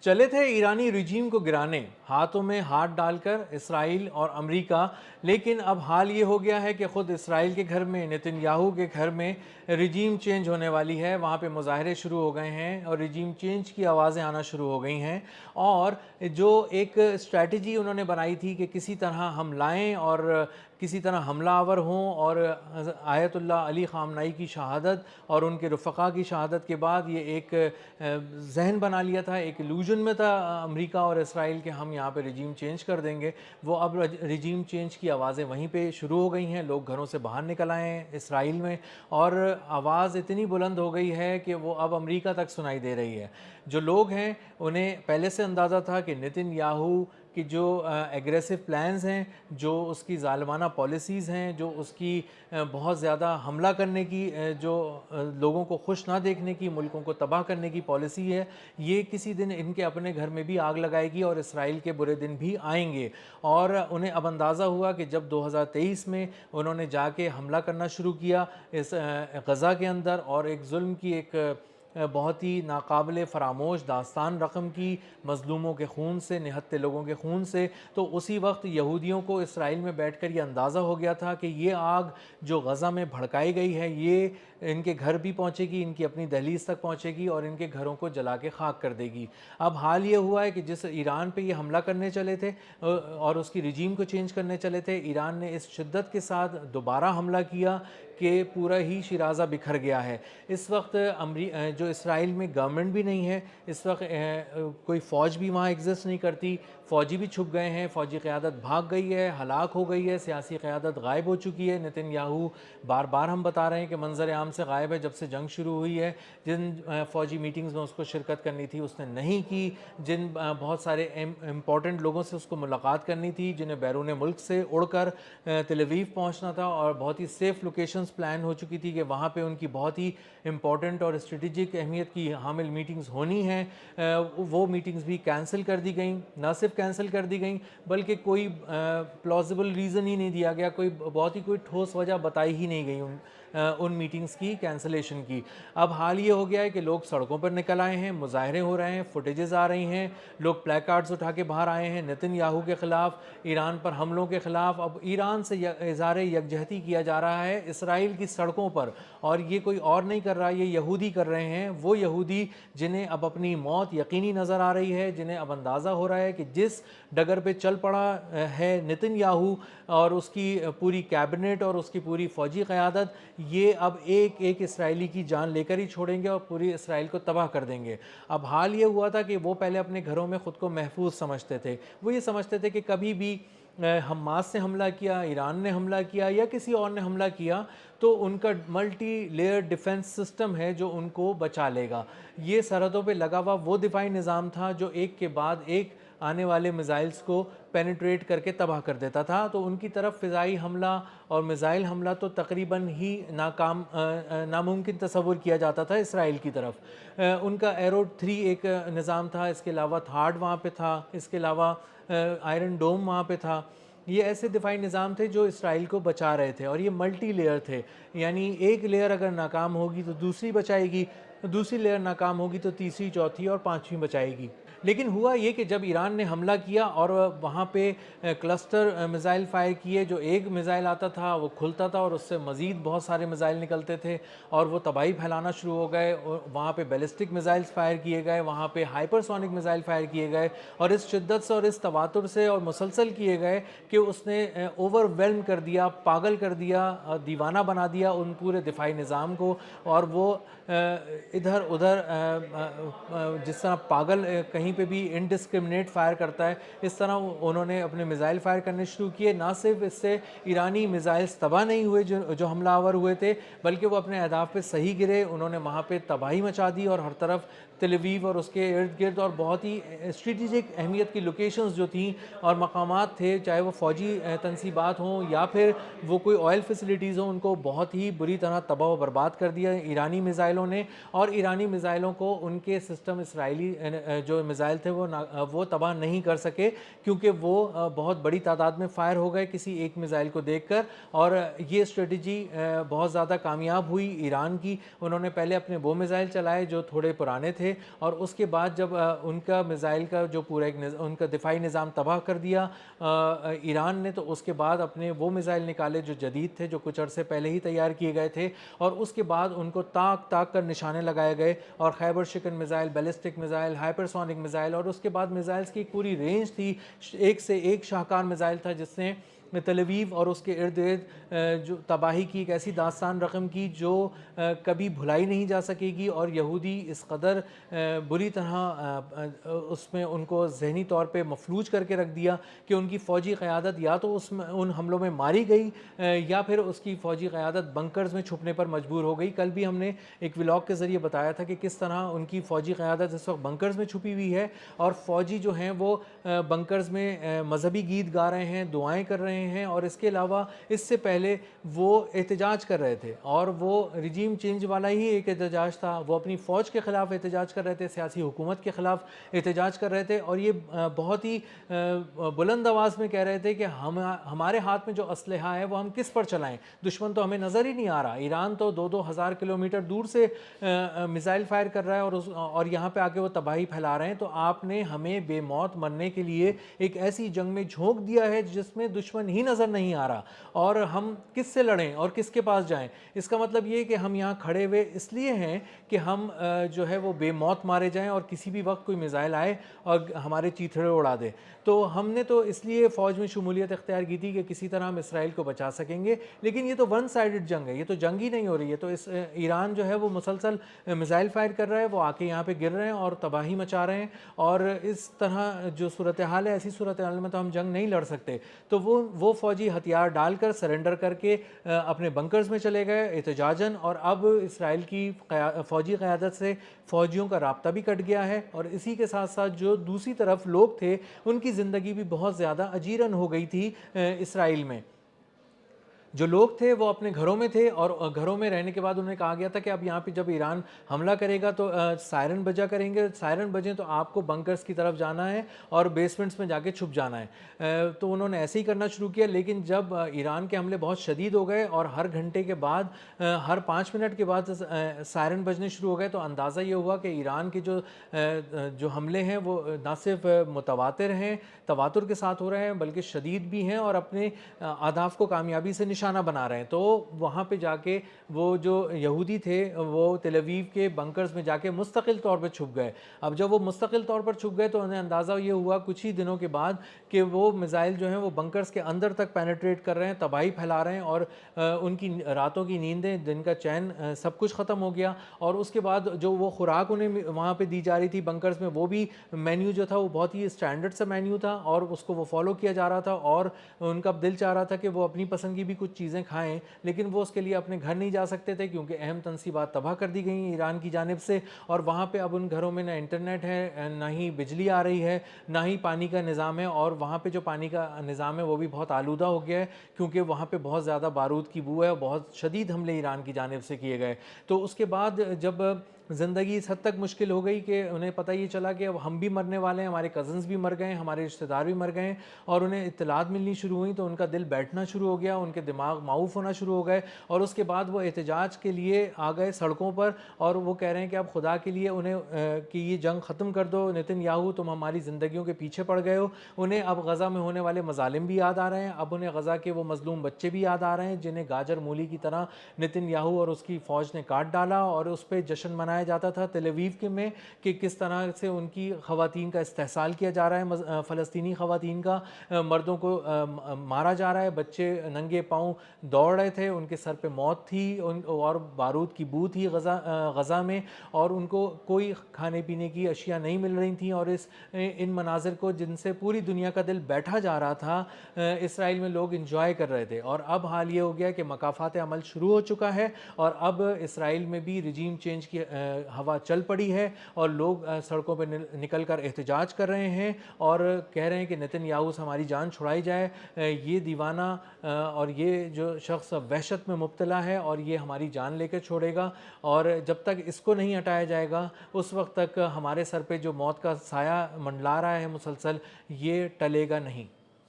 चले थे ईरानी रिजीम को गिराने, हाथों में हाथ डालकर इसराइल और अमेरिका। लेकिन अब हाल ये हो गया है कि ख़ुद इसराइल के घर में, नेतन्याहू के घर में रिजीम चेंज होने वाली है। वहाँ पे मुजाहरे शुरू हो गए हैं और रिजीम चेंज की आवाज़ें आना शुरू हो गई हैं। और जो एक स्ट्रैटेजी उन्होंने बनाई थी कि किसी तरह हम लाएँ और किसी तरह हमलावर हों, और आयतुल्लाह अली ख़ामनाई की शहादत और उनके रफ़क़ा की शहादत के बाद ये एक जहन बना लिया था, एक इल्यूजन में था अमेरिका और इसराइल के हम यहाँ पे रिजीम चेंज कर देंगे। वो अब रिजीम चेंज की आवाज़ें वहीं पे शुरू हो गई हैं। लोग घरों से बाहर निकल आए हैं इसराइल में, और आवाज़ इतनी बुलंद हो गई है कि वो अब अमेरिका तक सुनाई दे रही है। जो लोग हैं उन्हें पहले से अंदाज़ा था कि नेतन्याहू कि जो एग्रेसिव प्लान्स हैं, जो उसकी ज़ालिमाना पॉलिसीज़ हैं, जो उसकी बहुत ज़्यादा हमला करने की, जो लोगों को खुश ना देखने की, मुल्कों को तबाह करने की पॉलिसी है, ये किसी दिन इनके अपने घर में भी आग लगाएगी और इसराइल के बुरे दिन भी आएंगे। और उन्हें अब अंदाज़ा हुआ कि जब 2023 में उन्होंने जाके हमला करना शुरू किया इस गज़ा के अंदर, और एक जुल्म की एक बहुत ही नाकाबिले फ़रामोश दास्तान रकम की, मज़लूमों के खून से, निहत्ते लोगों के खून से, तो उसी वक्त यहूदियों को इसराइल में बैठकर ये अंदाज़ा हो गया था कि ये आग जो गज़ा में भड़काई गई है, ये इनके घर भी पहुंचेगी, इनकी अपनी दहलीज तक पहुंचेगी और इनके घरों को जला के खाक कर देगी। अब हाल ये हुआ है कि जिस ईरान पे ये हमला करने चले थे और उसकी रिजीम को चेंज करने चले थे, ईरान ने इस शिद्दत के साथ दोबारा हमला किया कि पूरा ही शिराज़ा बिखर गया है। इस वक्त जो इसराइल में गवर्नमेंट भी नहीं है, इस वक्त कोई फ़ौज भी वहाँ एग्जिस्ट नहीं करती, फ़ौजी भी छुप गए हैं, फ़ौजी क़यादत भाग गई है, हलाक हो गई है, सियासी क़यादत गायब हो चुकी है। नेतन्याहू बार बार हम बता रहे हैं कि मंजर आम से गायब है जब से जंग शुरू हुई है। जिन फ़ौजी मीटिंग्स में उसको शिरकत करनी थी उसने नहीं की, जिन बहुत सारे इम्पॉर्टेंट लोगों से उसको मुलाकात करनी थी, जिन्हें बैरून मुल्क से उड़कर तेल अवीव पहुँचना था, और बहुत ही सेफ़ लोकेशंस प्लान हो चुकी थी कि वहाँ पे उनकी बहुत ही इम्पॉर्टेंट और स्ट्रेटेजिक अहमियत की हामिल मीटिंग्स होनी हैं, वो मीटिंग्स भी कैंसिल कर दी गई। ना सिर्फ कैंसिल कर दी गई बल्कि कोई प्लॉजिबल रीज़न ही नहीं दिया गया, कोई बहुत ही कोई ठोस वजह बताई ही नहीं गई उन मीटिंग्स की कैंसिलेशन की। अब हाल ये हो गया है कि लोग सड़कों पर निकल आए हैं, मुजाहरे हो रहे हैं, फुटेजेस आ रही हैं, लोग प्ले कार्ड्स उठा के बाहर आए हैं नेतन्याहू के ख़िलाफ़, ईरान पर हमलों के ख़िलाफ़। अब ईरान से इज़हार यकजहती किया जा रहा है इसराइल की सड़कों पर, और ये कोई और नहीं कर रहा, ये यहूदी कर रहे हैं। वो यहूदी जिन्हें अब अपनी मौत यकीनी नज़र आ रही है, जिन्हें अब अंदाज़ा हो रहा है कि जिस डगर पे चल पड़ा है नेतन्याहू और उसकी पूरी कैबिनेट और उसकी पूरी फ़ौजी क़यादत, ये अब एक एक इसराइली की जान लेकर ही छोड़ेंगे और पूरी इसराइल को तबाह कर देंगे। अब हाल ये हुआ था कि वो पहले अपने घरों में ख़ुद को महफूज समझते थे। वो ये समझते थे कि कभी भी हमास से हमला किया, ईरान ने हमला किया या किसी और ने हमला किया, तो उनका मल्टी लेयर डिफेंस सिस्टम है जो उनको बचा लेगा। ये सरहदों पे लगा हुआ वो दिफाई निज़ाम था जो एक के बाद एक आने वाले मिज़ाइल्स को पेनिट्रेट करके तबाह कर देता था। तो उनकी तरफ फ़िज़ाई हमला और मिज़ाइल हमला तो तकरीबन ही नामुमकिन तसव्वुर किया जाता था इसराइल की तरफ। उनका एरो 3 एक निज़ाम था, इसके अलावा थार्ड वहाँ पे था, इसके अलावा आयरन डोम वहाँ पे था। ये ऐसे दिफाई निज़ाम थे जो इसराइल को बचा रहे थे, और ये मल्टी लेयर थे, यानी एक लेयर अगर नाकाम होगी तो दूसरी बचाएगी, दूसरी लेयर नाकाम होगी तो तीसरी, चौथी और पाँचवीं बचाएगी। लेकिन हुआ ये कि जब ईरान ने हमला किया और वहाँ पे क्लस्टर मिज़ाइल फ़ायर किए, जो एक मिज़ाइल आता था वो खुलता था और उससे मज़ीद बहुत सारे मिज़ाइल निकलते थे और वो तबाही फैलाना शुरू हो गए। वहाँ पे बैलिस्टिक मिज़ाइल्स फ़ायर किए गए, वहाँ पे हाइपरसोनिक मिज़ाइल फ़ायर किए गए, और इस शिद्दत से और इस तवातुर से और मुसलसल किए गए कि उसने ओवरवेल्म कर दिया, पागल कर दिया, दीवाना बना दिया उन पूरे दिफाई निज़ाम को। और वो इधर उधर जिस तरह पागल कहीं पे भी इनडिस्क्रिमिनेट फायर करता है, इस तरह उन्होंने अपने मिज़ाइल फायर करने शुरू किए। ना सिर्फ इससे ईरानी मिज़ाइल्स तबाह नहीं हुए जो हमलावर हुए थे, बल्कि वो अपने अहदाफ पे सही गिरे। उन्होंने वहाँ पे तबाही मचा दी और हर तरफ तेल अवीव और उसके इर्द गिर्द और बहुत ही स्ट्रेटेजिक अहमियत की लोकेशंस जो थी और मकामात थे, चाहे वो फ़ौजी तनसीबात हों या फिर वो कोई ऑयल फैसिलिटीज़ हों, उनको बहुत ही बुरी तरह तबाह व बर्बाद कर दिया ईरानी मिज़ाइलों ने। और ईरानी मिज़ाइलों को उनके सिस्टम इसराइली जो मिज़ाइल थे वो तबाह नहीं कर सके, क्योंकि वो बहुत बड़ी तादाद में फ़ायर हो गए किसी एक मिज़ाइल को देखकर। और ये स्ट्रेटजी बहुत ज़्यादा कामयाब हुई ईरान की। उन्होंने पहले अपने वो मिज़ाइल चलाए जो थोड़े पुराने थे, تھے، اور اس کے بعد جب ان کا میزائل کا جو پورا ان کا دفاعی نظام تباہ کر دیا ایران نے، تو اس کے بعد اپنے وہ میزائل نکالے جو جدید تھے، جو کچھ عرصے پہلے ہی تیار کیے گئے تھے، اور اس کے بعد ان کو تاک تاک کر نشانے لگائے گئے، اور خیبر شکن میزائل، بیلسٹک میزائل، ہائپرسونک میزائل، اور اس کے بعد میزائلز کی پوری رینج تھی، ایک سے ایک شاہکار میزائل تھا جس نے تل ابیب اور اس کے ارد گرد جو تباہی کی ایک ایسی داستان رقم کی جو کبھی بھلائی نہیں جا سکے گی، اور یہودی اس قدر بری طرح اس میں ان کو ذہنی طور پہ مفلوج کر کے رکھ دیا کہ ان کی فوجی قیادت یا تو ان حملوں میں ماری گئی، یا پھر اس کی فوجی قیادت بنکرز میں چھپنے پر مجبور ہو گئی۔ کل بھی ہم نے ایک ولاگ کے ذریعے بتایا تھا کہ کس طرح ان کی فوجی قیادت اس وقت بنکرز میں چھپی ہوئی ہے، اور فوجی جو ہیں وہ بنکرز میں مذہبی گیت گا رہے ہیں، دعائیں کر رہے ہیں، اور اس کے علاوہ اس سے پہلے وہ احتجاج کر رہے تھے، اور وہ رجیم چینج والا ہی ایک احتجاج تھا، وہ اپنی فوج کے خلاف احتجاج کر رہے تھے، سیاسی حکومت کے خلاف احتجاج کر رہے تھے، اور یہ بہت ہی بلند آواز میں کہہ رہے تھے کہ ہمارے ہاتھ میں جو اسلحہ ہے وہ ہم کس پر چلائیں، دشمن تو ہمیں نظر ہی نہیں آ رہا، ایران تو 2,000 کلومیٹر دور سے میزائل فائر کر رہا ہے، اور یہاں پہ آ کے وہ تباہی پھیلا رہے ہیں، تو آپ نے ہمیں بے موت مرنے کے لیے ایک ایسی جنگ میں جھونک دیا ہے جس میں دشمن ہی نظر نہیں آ رہا، اور ہم کس سے لڑیں اور کس کے پاس جائیں۔ اس کا مطلب یہ کہ ہم یہاں کھڑے ہوئے اس لیے ہیں کہ ہم جو ہے وہ بے موت مارے جائیں، اور کسی بھی وقت کوئی میزائل آئے اور ہمارے چیتھڑے اڑا دے۔ تو ہم نے تو اس لیے فوج میں شمولیت اختیار کی تھی کہ کسی طرح ہم اسرائیل کو بچا سکیں گے، لیکن یہ تو ون سائیڈڈ جنگ ہے، یہ تو جنگ ہی نہیں ہو رہی ہے، تو اس ایران جو ہے وہ مسلسل میزائل فائر کر رہا ہے، وہ آ کے یہاں پہ گر رہے ہیں اور تباہی مچا رہے ہیں، اور اس طرح جو صورتحال ہے، ایسی صورتحال میں تو ہم جنگ نہیں لڑ سکتے۔ تو وہ فوجی ہتھیار ڈال کر سرنڈر کر کے اپنے بنکرز میں چلے گئے احتجاجاً، اور اب اسرائیل کی فوجی قیادت سے فوجیوں کا رابطہ بھی کٹ گیا ہے، اور اسی کے ساتھ ساتھ جو دوسری طرف لوگ تھے ان کی زندگی بھی بہت زیادہ اجیرن ہو گئی تھی اسرائیل میں۔ جو لوگ تھے وہ اپنے گھروں میں تھے، اور گھروں میں رہنے کے بعد انہیں کہا گیا تھا کہ اب یہاں پہ جب ایران حملہ کرے گا تو سائرن بجا کریں گے، سائرن بجیں تو آپ کو بنکرز کی طرف جانا ہے اور بیسمنٹس میں جا کے چھپ جانا ہے۔ تو انہوں نے ایسے ہی کرنا شروع کیا، لیکن جب ایران کے حملے بہت شدید ہو گئے اور ہر گھنٹے کے بعد ہر 5 منٹ کے بعد سائرن بجنے شروع ہو گئے، تو اندازہ یہ ہوا کہ ایران کے جو حملے ہیں وہ نہ صرف متواتر ہیں، تواتر کے ساتھ ہو رہے ہیں، بلکہ شدید بھی ہیں، اور اپنے اہداف کو کامیابی سے نشانہ بنا رہے ہیں۔ تو وہاں پہ جا کے وہ جو یہودی تھے وہ تل ابیب کے بنکرز میں جا کے مستقل طور پر چھپ گئے۔ اب جب وہ مستقل طور پر چھپ گئے تو انہیں اندازہ یہ ہوا کچھ ہی دنوں کے بعد کہ وہ میزائل جو ہیں وہ بنکرز کے اندر تک پینیٹریٹ کر رہے ہیں، تباہی پھیلا رہے ہیں، اور ان کی راتوں کی نیندیں، دن کا چین، سب کچھ ختم ہو گیا۔ اور اس کے بعد جو وہ خوراک انہیں وہاں پہ دی جا رہی تھی بنکرز میں، وہ بھی مینیو جو تھا وہ بہت ہی اسٹینڈرڈ سا مینیو تھا، اور اس کو وہ فالو کیا جا رہا تھا، اور ان کا دل چاہ رہا تھا کہ وہ اپنی پسند کی بھی کچھ چیزیں کھائیں، لیکن وہ اس کے لیے اپنے گھر نہیں جا سکتے تھے کیونکہ اہم تنصیبات تباہ کر دی گئی ایران کی جانب سے، اور وہاں پہ اب ان گھروں میں نہ انٹرنیٹ ہے، نہ ہی بجلی آ رہی ہے، نہ ہی پانی کا نظام ہے، اور وہاں پہ جو پانی کا نظام ہے وہ بھی بہت آلودہ ہو گیا ہے کیونکہ وہاں پہ بہت زیادہ بارود کی بو ہے، اور بہت شدید حملے ایران کی جانب سے کیے گئے۔ تو اس کے بعد جب زندگی اس حد تک مشکل ہو گئی کہ انہیں پتہ یہ چلا کہ اب ہم بھی مرنے والے ہیں، ہمارے کزنز بھی مر گئے ہیں، ہمارے رشتہ دار بھی مر گئے ہیں، اور انہیں اطلاعات ملنی شروع ہوئیں، تو ان کا دل بیٹھنا شروع ہو گیا، ان کے دماغ معوف ہونا شروع ہو گئے، اور اس کے بعد وہ احتجاج کے لیے آ گئے سڑکوں پر، اور وہ کہہ رہے ہیں کہ اب خدا کے لیے انہیں کہ یہ جنگ ختم کر دو، نتن یاہو تم ہماری زندگیوں کے پیچھے پڑ گئے ہو۔ انہیں اب غزہ میں ہونے والے مظالم بھی یاد آ رہے ہیں، اب انہیں غزہ کے وہ مظلوم بچے بھی یاد آ رہے ہیں جنہیں گاجر مولی کی طرح نتن یاہو اور اس کی فوج نے کاٹ ڈالا، اور اس پہ جشن منایا جاتا تھا تل ابیب میں کہ کس طرح سے ان کی خواتین کا استحصال کیا جا رہا ہے، فلسطینی خواتین کا، مردوں کو مارا جا رہا ہے، بچے ننگے پاؤں دوڑ رہے تھے، ان کے سر پہ موت تھی، اور بارود کی بو تھی غزہ میں، اور ان کو کوئی کھانے پینے کی اشیاء نہیں مل رہی تھیں، اور ان مناظر کو جن سے پوری دنیا کا دل بیٹھا جا رہا تھا اسرائیل میں لوگ انجوائے کر رہے تھے۔ اور اب حال یہ ہو گیا کہ مکافات عمل شروع ہو چکا ہے، اور اب اسرائیل میں بھی رجیم چینج کی ہوا چل پڑی ہے، اور لوگ سڑکوں پہ نکل کر احتجاج کر رہے ہیں اور کہہ رہے ہیں کہ نتن یاہو سے ہماری جان چھڑائی جائے، یہ دیوانہ اور یہ جو شخص وحشت میں مبتلا ہے، اور یہ ہماری جان لے کے چھوڑے گا، اور جب تک اس کو نہیں ہٹایا جائے گا اس وقت تک ہمارے سر پہ جو موت کا سایہ منڈلا رہا ہے مسلسل، یہ ٹلے گا نہیں۔